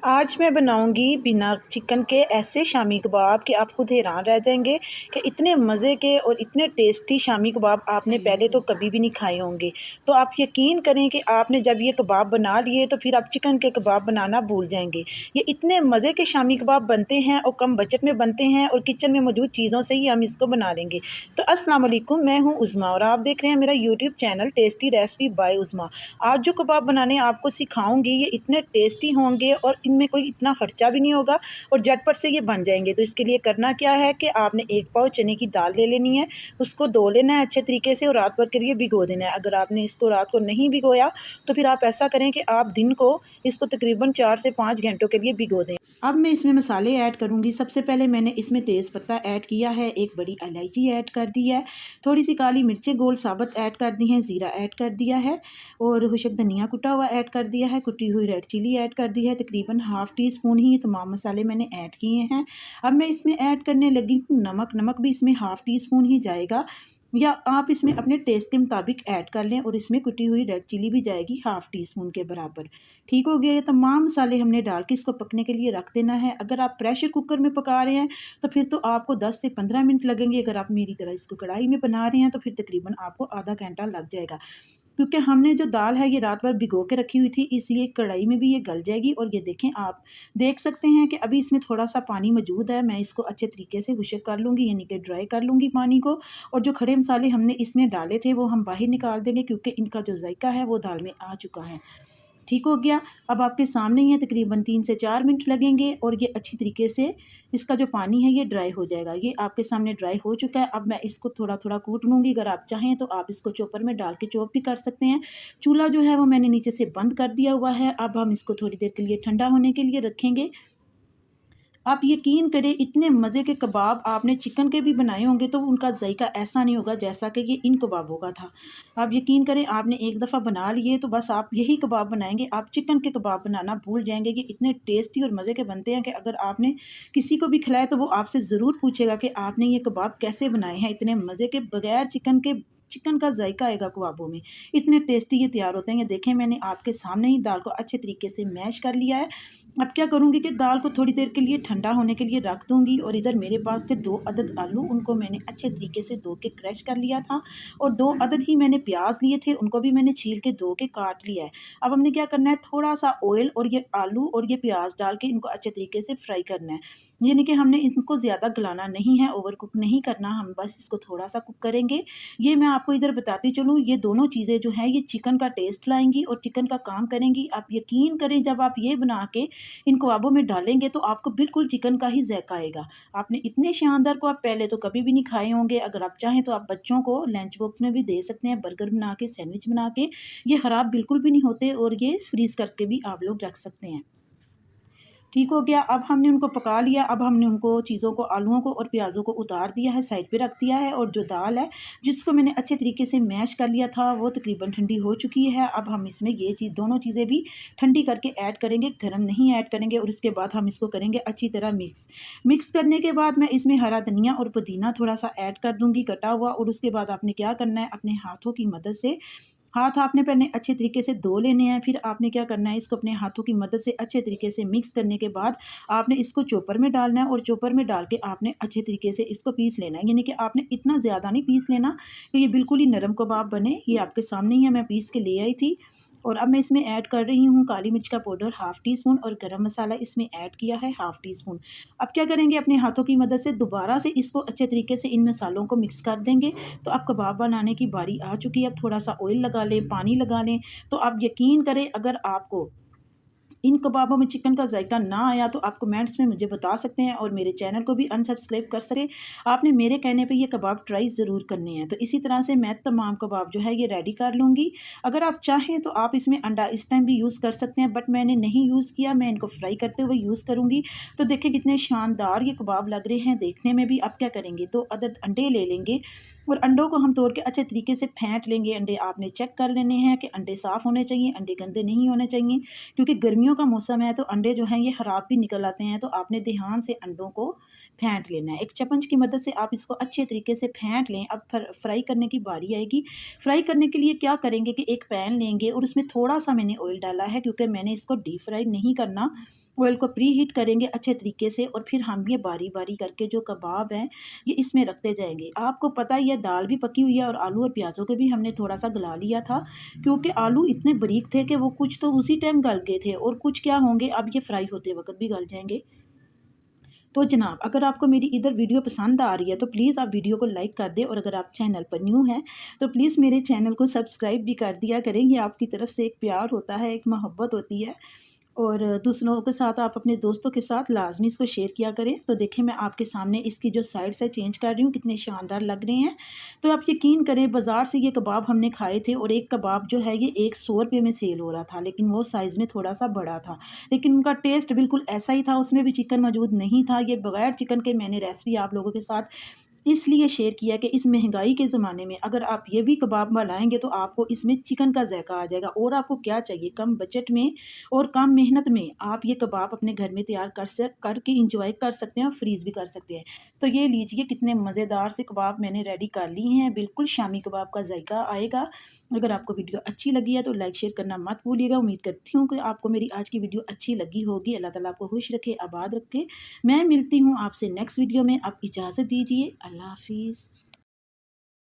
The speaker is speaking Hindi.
आज मैं बनाऊंगी बिना चिकन के ऐसे शामी कबाब कि आप खुद हैरान रह जाएंगे कि इतने मज़े के और इतने टेस्टी शामी कबाब आपने पहले तो कभी भी नहीं खाए होंगे। तो आप यकीन करें कि आपने जब ये कबाब बना लिए तो फिर आप चिकन के कबाब बनाना भूल जाएंगे। ये इतने मज़े के शामी कबाब बनते हैं और कम बजट में बनते हैं और किचन में मौजूद चीज़ों से ही हम इसको बना लेंगे। तो अस्सलाम वालेकुम, मैं हूँ उज़मा और आप देख रहे हैं मेरा YouTube channel tasty recipe by Uzma. आज जो कबाब बनाने आपको सिखाऊंगी ये इतने टेस्टी होंगे और इनमें कोई इतना खर्चा भी नहीं होगा और झटपट से ये बन जाएंगे। तो इसके लिए करना क्या है कि आपने एक पाव चने की दाल ले लेनी है, उसको धो लेना है अच्छे तरीके से और रात भर के लिए भिगो देना है। अगर आपने इसको रात को नहीं भिगोया तो फिर आप ऐसा करें कि आप दिन को इसको तकरीबन 4 से 5 घंटों के लिए भिगो दें। अब मैं इसमें मसाले ऐड करूँगी। सबसे पहले मैंने इसमें तेज़ पत्ता ऐड किया है, एक बड़ी इलायची ऐड कर दी है, थोड़ी सी काली मिर्चें गोल साबुत ऐड कर दी हैं, ज़ीरा ऐड कर दिया है और खुशक धनिया कुटा हुआ ऐड कर दिया है, कुटी हुई रेड चिली ऐड कर दी है। तकरीबन हाफ़ टी स्पून ही ये तमाम मसाले मैंने ऐड किए हैं। अब मैं इसमें ऐड करने लगी हूँ नमक। नमक भी इसमें हाफ़ टी स्पून ही जाएगा या आप इसमें अपने टेस्ट के मुताबिक ऐड कर लें और इसमें कुटी हुई रेड चिली भी जाएगी हाफ़ टी स्पून के बराबर। ठीक हो गया। ये तमाम मसाले हमने डाल के इसको पकने के लिए रख देना है। अगर आप प्रेशर कुकर में पका रहे हैं तो फिर तो आपको 10 से 15 मिनट लगेंगे। अगर आप मेरी तरह इसको कढ़ाई में बना रहे हैं तो फिर तकरीबन आपको आधा घंटा लग जाएगा, क्योंकि हमने जो दाल है ये रात भर भिगो के रखी हुई थी, इसलिए कढ़ाई में भी ये गल जाएगी। और ये देखें, आप देख सकते हैं कि अभी इसमें थोड़ा सा पानी मौजूद है। मैं इसको अच्छे तरीके से खुश्क कर लूँगी, यानी कि ड्राई कर लूँगी पानी को। और जो खड़े मसाले हमने इसमें डाले थे वो हम बाहर निकाल देंगे, क्योंकि इनका जो जायका है वो दाल में आ चुका है। ठीक हो गया। अब आपके सामने ही है, तकरीबन 3 से 4 मिनट लगेंगे और ये अच्छी तरीके से इसका जो पानी है ये ड्राई हो जाएगा। ये आपके सामने ड्राई हो चुका है। अब मैं इसको थोड़ा थोड़ा कूट लूँगी। अगर आप चाहें तो आप इसको चॉपर में डाल के चॉप भी कर सकते हैं। चूल्हा जो है वो मैंने नीचे से बंद कर दिया हुआ है। अब हम इसको थोड़ी देर के लिए ठंडा होने के लिए रखेंगे। आप यकीन करें, इतने मज़े के कबाब आपने चिकन के भी बनाए होंगे तो उनका जायका ऐसा नहीं होगा जैसा कि ये इन कबाबों का था। आप यकीन करें, आपने एक दफ़ा बना लिए तो बस आप यही कबाब बनाएंगे, आप चिकन के कबाब बनाना भूल जाएंगे। ये इतने टेस्टी और मज़े के बनते हैं कि अगर आपने किसी को भी खिलाया तो वो आपसे ज़रूर पूछेगा कि आपने ये कबाब कैसे बनाए हैं। इतने मज़े के, बगैर चिकन का जायका आएगा कबाबों में, इतने टेस्टी ये तैयार होते हैं। ये देखें, मैंने आपके सामने ही दाल को अच्छे तरीके से मैश कर लिया है। अब क्या करूँगी कि दाल को थोड़ी देर के लिए ठंडा होने के लिए रख दूँगी। और इधर मेरे पास थे 2 अदद आलू, उनको मैंने अच्छे तरीके से धो के क्रश कर लिया था और 2 अदद ही मैंने प्याज लिए थे, उनको भी मैंने छील के धो के काट लिया है। अब हमने क्या करना है, थोड़ा सा ऑयल और ये आलू और ये प्याज डाल के इनको अच्छे तरीके से फ्राई करना है। यानी कि हमने इनको ज़्यादा गलाना नहीं है, ओवर कुक नहीं करना, हम बस इसको थोड़ा सा कुक करेंगे। ये मैं आपको इधर बताती चलूँ, ये दोनों चीज़ें जो हैं ये चिकन का टेस्ट लाएंगी और चिकन का काम करेंगी। आप यकीन करें, जब आप ये बना के इन कबाबों में डालेंगे तो आपको बिल्कुल चिकन का ही ज़ायका आएगा। आपने इतने शानदार को आप पहले तो कभी भी नहीं खाए होंगे। अगर आप चाहें तो आप बच्चों को लंच बॉक्स में भी दे सकते हैं, बर्गर बना के, सैंडविच बना के। ये ख़राब बिल्कुल भी नहीं होते और ये फ्रीज़ करके भी आप लोग रख सकते हैं। ठीक हो गया। अब हमने उनको पका लिया। अब हमने उनको चीज़ों को, आलूओं को और प्याज़ों को उतार दिया है, साइड पे रख दिया है। और जो दाल है जिसको मैंने अच्छे तरीके से मैश कर लिया था वो तकरीबन ठंडी हो चुकी है। अब हम इसमें ये चीज़, दोनों चीज़ें भी ठंडी करके ऐड करेंगे, गर्म नहीं ऐड करेंगे। और उसके बाद हम इसको करेंगे अच्छी तरह मिक्स करने के बाद मैं इसमें हरा धनिया और पुदीना थोड़ा सा ऐड कर दूँगी कटा हुआ। और उसके बाद आपने क्या करना है, अपने हाथों की मदद से, हाथ आपने पहले अच्छे तरीके से धो लेने हैं। फिर आपने क्या करना है, इसको अपने हाथों की मदद से अच्छे तरीके से मिक्स करने के बाद आपने इसको चॉपर में डालना है और चॉपर में डाल के आपने अच्छे तरीके से इसको पीस लेना है। यानी कि आपने इतना ज़्यादा नहीं पीस लेना कि ये बिल्कुल ही नरम कबाब बने। ये आपके सामने ही है, मैं पीस के ले आई थी। और अब मैं इसमें ऐड कर रही हूँ काली मिर्च का पाउडर हाफ़ टी स्पून और गरम मसाला इसमें ऐड किया है हाफ़ टी स्पून। अब क्या करेंगे, अपने हाथों की मदद से दोबारा से इसको अच्छे तरीके से इन मसालों को मिक्स कर देंगे। तो अब कबाब बनाने की बारी आ चुकी है। अब थोड़ा सा ऑयल लगा लें, पानी लगा लें। तो आप यकीन करें, अगर आपको इन कबाबों में चिकन का जायका ना आया तो आप कमेंट्स में मुझे बता सकते हैं और मेरे चैनल को भी अनसब्सक्राइब कर सके। आपने मेरे कहने पे ये कबाब ट्राई ज़रूर करने हैं। तो इसी तरह से मैं तमाम कबाब जो है ये रेडी कर लूँगी। अगर आप चाहें तो आप इसमें अंडा इस टाइम भी यूज़ कर सकते हैं, बट मैंने नहीं यूज़ किया, मैं इनको फ्राई करते हुए यूज़ करूँगी। तो देखें कितने शानदार ये कबाब लग रहे हैं देखने में भी। अब क्या करेंगे, 2 अदद अंडे ले लेंगे और अंडों को हम तोड़ के अच्छे तरीके से फेंट लेंगे। अंडे आपने चेक कर लेने हैं कि अंडे साफ़ होने चाहिए, अंडे गंदे नहीं होने चाहिए, क्योंकि गर्मियों का मौसम है तो अंडे जो हैं ये ख़राब भी निकल आते हैं। तो आपने ध्यान से अंडों को फेंट लेना है। एक चम्मच की मदद से आप इसको अच्छे तरीके से फेंट लें। अब फ्राई करने की बारी आएगी। फ्राई करने के लिए क्या करेंगे कि एक पैन लेंगे और उसमें थोड़ा सा मैंने ऑयल डाला है, क्योंकि मैंने इसको डीप फ्राई नहीं करना। ऑयल को प्री हीट करेंगे अच्छे तरीके से और फिर हम ये बारी बारी करके जो कबाब हैं ये इसमें रखते जाएंगे। आपको पता ही है दाल भी पकी हुई है और आलू और प्याज़ों को भी हमने थोड़ा सा गला लिया था, क्योंकि आलू इतने बारीक थे कि वो कुछ तो उसी टाइम गल गए थे और कुछ क्या होंगे अब ये फ्राई होते वक्त भी गल जाएंगे। तो जनाब अगर आपको मेरी इधर वीडियो पसंद आ रही है तो प्लीज़ आप वीडियो को लाइक कर दें, और अगर आप चैनल पर न्यू हैं तो प्लीज़ मेरे चैनल को सब्सक्राइब भी कर दिया करें। ये आपकी तरफ से एक प्यार होता है, एक मोहब्बत होती है, और दूसरों के साथ आप अपने दोस्तों के साथ लाजमी इसको शेयर किया करें। तो देखिए मैं आपके सामने इसकी जो साइड्स है चेंज कर रही हूँ, कितने शानदार लग रहे हैं। तो आप यकीन करें बाज़ार से ये कबाब हमने खाए थे और एक कबाब जो है ये 100 रुपये में सेल हो रहा था, लेकिन वो साइज़ में थोड़ा सा बड़ा था, लेकिन उनका टेस्ट बिल्कुल ऐसा ही था, उसमें भी चिकन मौजूद नहीं था। ये बगैर चिकन के मैंने रेसिपी आप लोगों के साथ इसलिए शेयर किया कि इस महंगाई के ज़माने में अगर आप ये भी कबाब बनाएँगे तो आपको इसमें चिकन का ज़ायका आ जाएगा, और आपको क्या चाहिए कम बजट में और कम मेहनत में आप ये कबाब अपने घर में तैयार करके इंजॉय कर सकते हैं और फ्रीज़ भी कर सकते हैं। तो ये लीजिए कितने मज़ेदार से कबाब मैंने रेडी कर लिए हैं, बिल्कुल शामी कबाब का ज़ायका आएगा। अगर आपको वीडियो अच्छी लगी है तो लाइक शेयर करना मत भूलिएगा। उम्मीद करती हूँ कि आपको मेरी आज की वीडियो अच्छी लगी होगी। अल्लाह ताला आपको खुश रखे, आबाद रखे। मैं मिलती हूँ आपसे नेक्स्ट वीडियो में। अब इजाज़त दीजिए। अल्लाह हाफ़िज़।